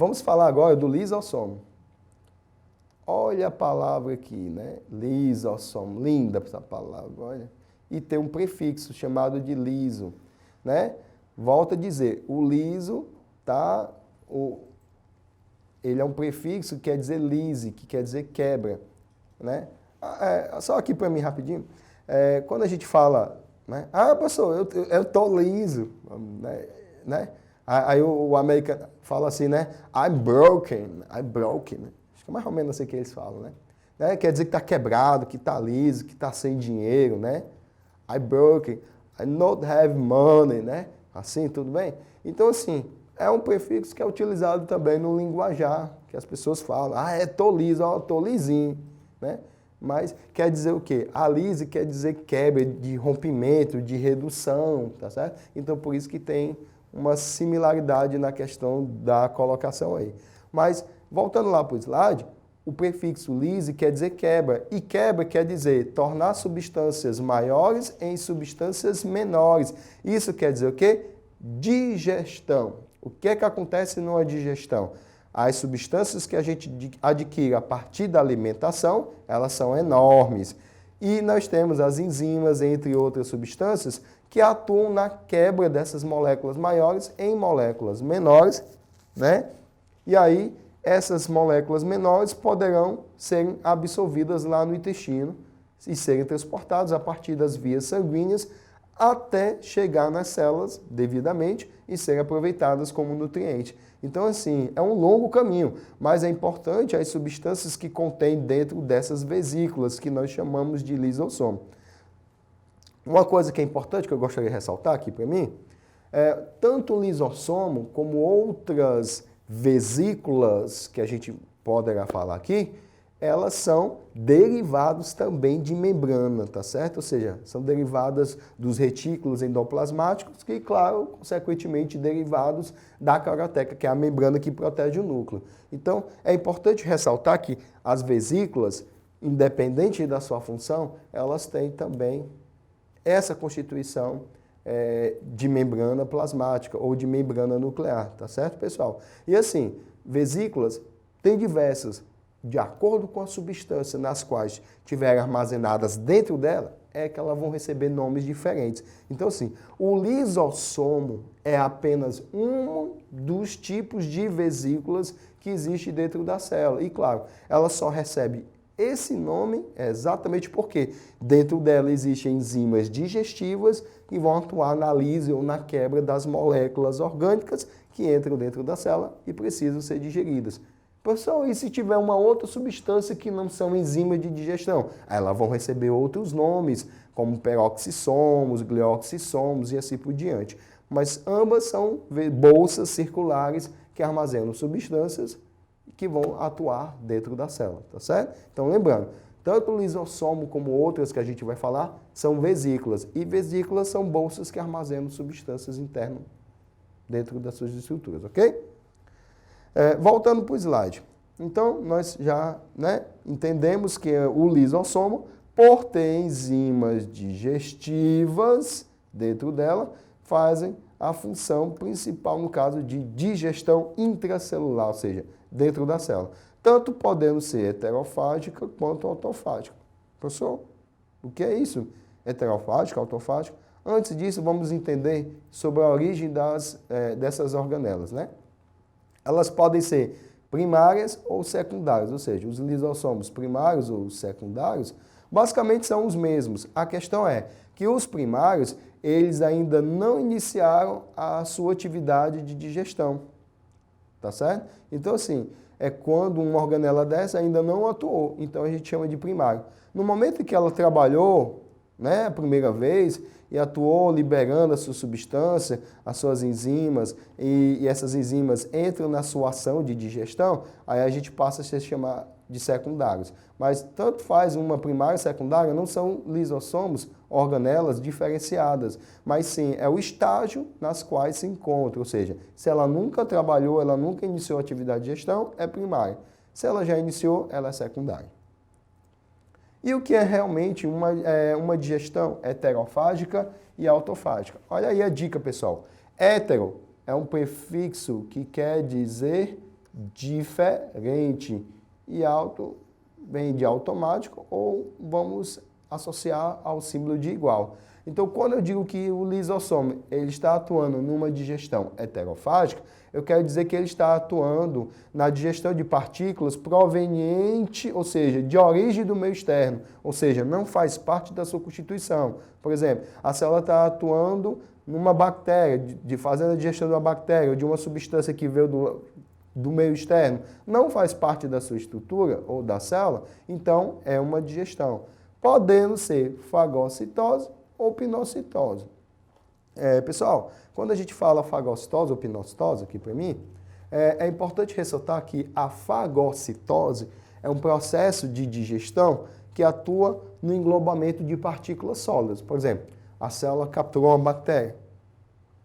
vamos falar agora do lisossomo. Olha a palavra aqui, né? Lisossomo, linda essa palavra, olha. E tem um prefixo chamado de liso, né? Volto a dizer, o liso, tá? Ele é um prefixo que quer dizer lise, que quer dizer quebra, né? Só aqui para mim rapidinho. Quando a gente fala, né? Professor, eu tô liso, né? Aí o americano fala assim, né? I'm broken. Acho que é mais ou menos assim que eles falam, né? Quer dizer que tá quebrado, que tá liso, que tá sem dinheiro, né? I'm broken. I not have money, né? Assim, tudo bem? Então, assim, é um prefixo que é utilizado também no linguajar, que as pessoas falam, tô liso, tô lisinho, né? Mas quer dizer o quê? A lise quer dizer quebra, de rompimento, de redução, tá certo? Então, por isso que tem uma similaridade na questão da colocação aí. Mas, voltando lá para o slide, o prefixo lise quer dizer quebra, e quebra quer dizer tornar substâncias maiores em substâncias menores. Isso quer dizer o quê? Digestão. O que é que acontece numa digestão? As substâncias que a gente adquire a partir da alimentação, elas são enormes. E nós temos as enzimas, entre outras substâncias, que atuam na quebra dessas moléculas maiores em moléculas menores, né? E aí, essas moléculas menores poderão ser absorvidas lá no intestino e serem transportadas a partir das vias sanguíneas até chegar nas células devidamente e serem aproveitadas como nutriente. Então, assim, é um longo caminho, mas é importante as substâncias que contém dentro dessas vesículas, que nós chamamos de lisossomo. Uma coisa que é importante, que eu gostaria de ressaltar aqui para mim, tanto o lisossomo como outras vesículas que a gente poderá falar aqui, elas são derivados também de membrana, tá certo? Ou seja, são derivadas dos retículos endoplasmáticos e, claro, consequentemente derivados da caroteca, que é a membrana que protege o núcleo. Então, é importante ressaltar que as vesículas, independente da sua função, elas têm também essa constituição de membrana plasmática ou de membrana nuclear, tá certo, pessoal? E assim, vesículas têm diversas. De acordo com a substância nas quais estiverem armazenadas dentro dela, é que elas vão receber nomes diferentes. Então, assim, o lisossomo é apenas um dos tipos de vesículas que existe dentro da célula. E, claro, ela só recebe esse nome exatamente porque dentro dela existem enzimas digestivas que vão atuar na lise ou na quebra das moléculas orgânicas que entram dentro da célula e precisam ser digeridas. Pessoal, e se tiver uma outra substância que não são enzimas de digestão? Elas vão receber outros nomes, como peroxissomos, glioxissomos e assim por diante. Mas ambas são bolsas circulares que armazenam substâncias que vão atuar dentro da célula, tá certo? Então, lembrando, tanto o lisossomo como outras que a gente vai falar são vesículas. E vesículas são bolsas que armazenam substâncias internas dentro das suas estruturas, ok? Voltando para o slide. Então, nós já entendemos que o lisossomo, por ter enzimas digestivas dentro dela, fazem a função principal, no caso de digestão intracelular, ou seja, dentro da célula. Tanto podendo ser heterofágica quanto autofágica. Professor, o que é isso? Heterofágica, autofágica? Antes disso, vamos entender sobre a origem dessas organelas, né? Elas podem ser primárias ou secundárias, ou seja, os lisossomos primários ou secundários basicamente são os mesmos. A questão é que os primários, eles ainda não iniciaram a sua atividade de digestão, tá certo? Então, assim, é quando uma organela dessa ainda não atuou, então a gente chama de primário. No momento em que ela trabalhou, a primeira vez, e atuou liberando a sua substância, as suas enzimas, e essas enzimas entram na sua ação de digestão, aí a gente passa a se chamar de secundários. Mas tanto faz uma primária e secundária, não são lisossomos, organelas diferenciadas, mas sim é o estágio nas quais se encontra, ou seja, se ela nunca trabalhou, ela nunca iniciou atividade de digestão, é primária. Se ela já iniciou, ela é secundária. E o que é realmente uma digestão heterofágica e autofágica? Olha aí a dica, pessoal. Hétero é um prefixo que quer dizer diferente. E auto vem de automático ou vamos associar ao símbolo de igual. Então, quando eu digo que o lisossomo ele está atuando numa digestão heterofágica, eu quero dizer que ele está atuando na digestão de partículas proveniente, ou seja, de origem do meio externo, ou seja, não faz parte da sua constituição. Por exemplo, a célula está atuando numa bactéria, fazendo a digestão de uma bactéria ou de uma substância que veio do meio externo, não faz parte da sua estrutura ou da célula, então é uma digestão. Podendo ser fagocitose ou pinocitose. Pessoal, quando a gente fala fagocitose ou pinocitose aqui para mim, é importante ressaltar que a fagocitose é um processo de digestão que atua no englobamento de partículas sólidas. Por exemplo, a célula capturou uma bactéria.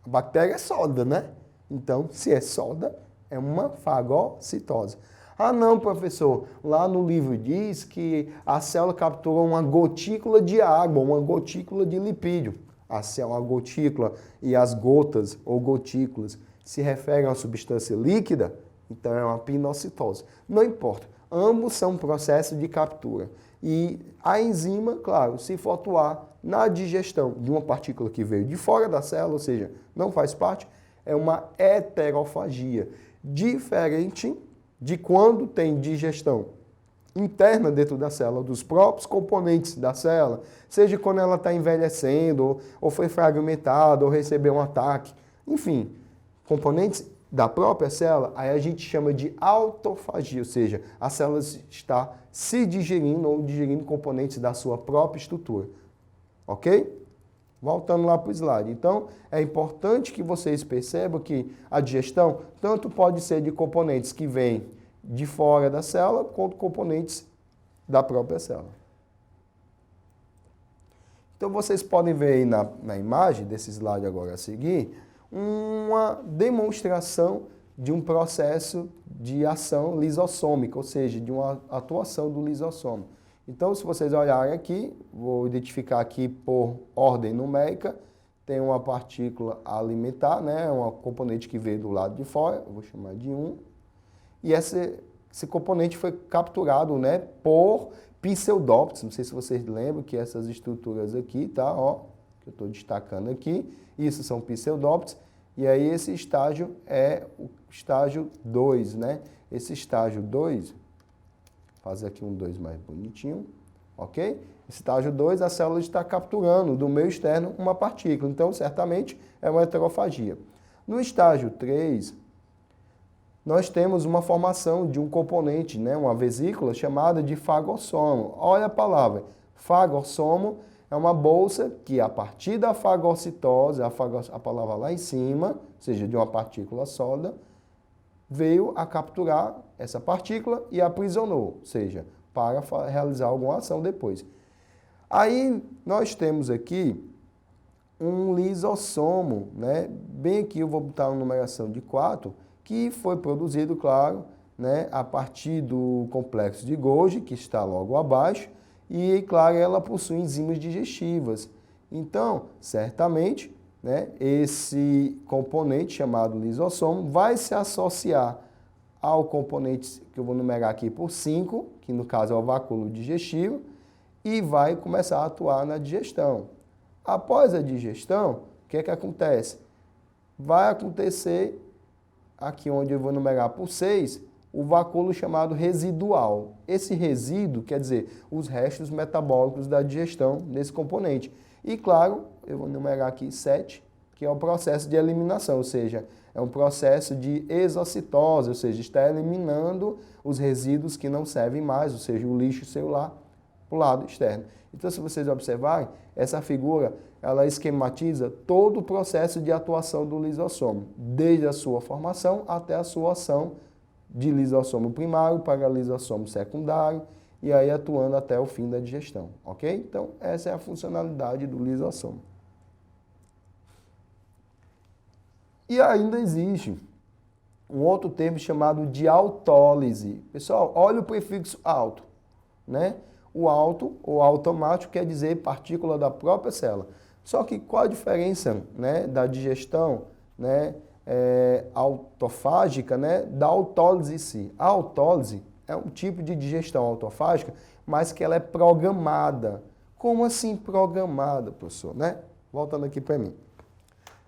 A bactéria é sólida, né? Então, se é sólida, é uma fagocitose. Ah, não, professor, lá no livro diz que a célula capturou uma gotícula de água, uma gotícula de lipídio. A gotícula e as gotas ou gotículas se referem a uma substância líquida, então é uma pinocitose. Não importa, ambos são processos de captura. E a enzima, claro, se for atuar na digestão de uma partícula que veio de fora da célula, ou seja, não faz parte, é uma heterofagia, diferente de quando tem digestão interna dentro da célula, dos próprios componentes da célula, seja quando ela está envelhecendo, ou foi fragmentada, ou recebeu um ataque, enfim, componentes da própria célula, aí a gente chama de autofagia, ou seja, a célula está se digerindo ou digerindo componentes da sua própria estrutura, ok? Voltando lá para o slide. Então, é importante que vocês percebam que a digestão tanto pode ser de componentes que vêm de fora da célula, quanto componentes da própria célula. Então, vocês podem ver aí na imagem desse slide agora a seguir, uma demonstração de um processo de ação lisossômica, ou seja, de uma atuação do lisossomo. Então, se vocês olharem aqui, vou identificar aqui por ordem numérica, tem uma partícula alimentar, né, uma componente que veio do lado de fora, eu vou chamar de 1, e esse componente foi capturado, né, por pseudópteros, não sei se vocês lembram que essas estruturas aqui, tá, ó, que eu estou destacando aqui, isso são pseudópteros, e aí esse estágio é o estágio 2, né, esse estágio 2... fazer aqui um 2 mais bonitinho, ok? Estágio 2, a célula está capturando do meio externo uma partícula, então certamente é uma heterofagia. No estágio 3, nós temos uma formação de um componente, né, uma vesícula chamada de fagossomo. Olha a palavra, fagossomo é uma bolsa que a partir da fagocitose, a palavra lá em cima, ou seja, de uma partícula sólida, veio a capturar essa partícula e aprisionou, ou seja, para realizar alguma ação depois. Aí nós temos aqui um lisossomo, né? Bem aqui eu vou botar uma numeração de 4, que foi produzido, claro, né, a partir do complexo de Golgi, que está logo abaixo, e, claro, ela possui enzimas digestivas. Então, certamente, né, esse componente chamado lisossomo vai se associar ao componente que eu vou numerar aqui por 5, que no caso é o vacúolo digestivo, e vai começar a atuar na digestão. Após a digestão, o que é que acontece? Vai acontecer, aqui onde eu vou numerar por 6, o vacúolo chamado residual. Esse resíduo quer dizer os restos metabólicos da digestão desse componente. E, claro, eu vou numerar aqui 7, que é o processo de eliminação, ou seja, é um processo de exocitose, ou seja, está eliminando os resíduos que não servem mais, ou seja, o lixo celular para o lado externo. Então, se vocês observarem, essa figura, ela esquematiza todo o processo de atuação do lisossomo, desde a sua formação até a sua ação de lisossomo primário para lisossomo secundário, e aí atuando até o fim da digestão, ok? Então, essa é a funcionalidade do lisossomo. E ainda existe um outro termo chamado de autólise. Pessoal, olha o prefixo auto, né? O auto, ou automático, quer dizer partícula da própria célula. Só que qual a diferença, né, da digestão, né, autofágica, né, da autólise em si. A autólise é um tipo de digestão autofágica, mas que ela é programada. Como assim programada, professor? Né? Voltando aqui para mim.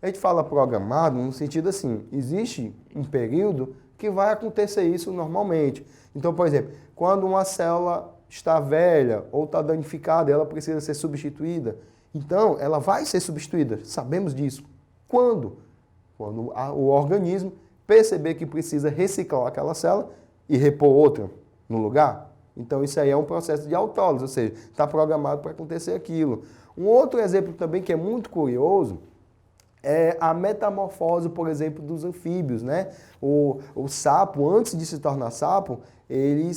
A gente fala programado no sentido assim, existe um período que vai acontecer isso normalmente. Então, por exemplo, quando uma célula está velha ou está danificada, ela precisa ser substituída. Então, ela vai ser substituída, sabemos disso. Quando? Quando o organismo perceber que precisa reciclar aquela célula e repor outra no lugar. Então, isso aí é um processo de autólise, ou seja, está programado para acontecer aquilo. Um outro exemplo também que é muito curioso é a metamorfose, por exemplo, dos anfíbios, né? O sapo, antes de se tornar sapo, ele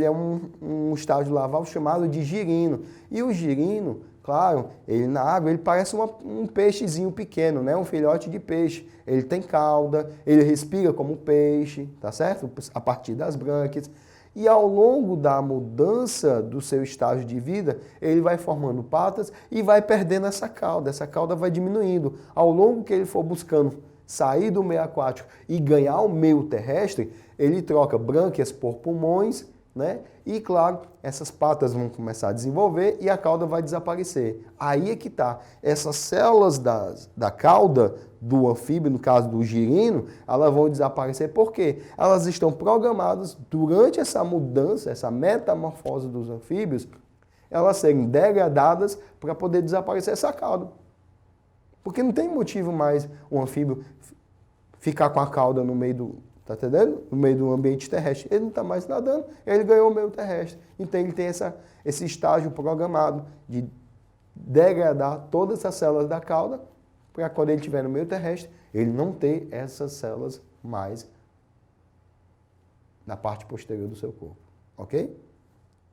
é um estágio larval chamado de girino. E o girino, claro, ele na água, ele parece um peixezinho pequeno, né? Um filhote de peixe. Ele tem cauda, ele respira como peixe, tá certo? A partir das brânquias. E ao longo da mudança do seu estágio de vida, ele vai formando patas e vai perdendo essa cauda vai diminuindo. Ao longo que ele for buscando sair do meio aquático e ganhar o meio terrestre, ele troca brânquias por pulmões, né? E claro, essas patas vão começar a desenvolver e a cauda vai desaparecer. Aí é que está. Essas células da cauda do anfíbio, no caso do girino, elas vão desaparecer. Por quê? Elas estão programadas durante essa mudança, essa metamorfose dos anfíbios, elas serem degradadas para poder desaparecer essa cauda. Porque não tem motivo mais o anfíbio ficar com a cauda no meio do, tá entendendo? No meio do ambiente terrestre. Ele não está mais nadando, ele ganhou o meio terrestre. Então ele tem esse estágio programado de degradar todas essas células da cauda para quando ele estiver no meio terrestre, ele não ter essas células mais na parte posterior do seu corpo. Ok?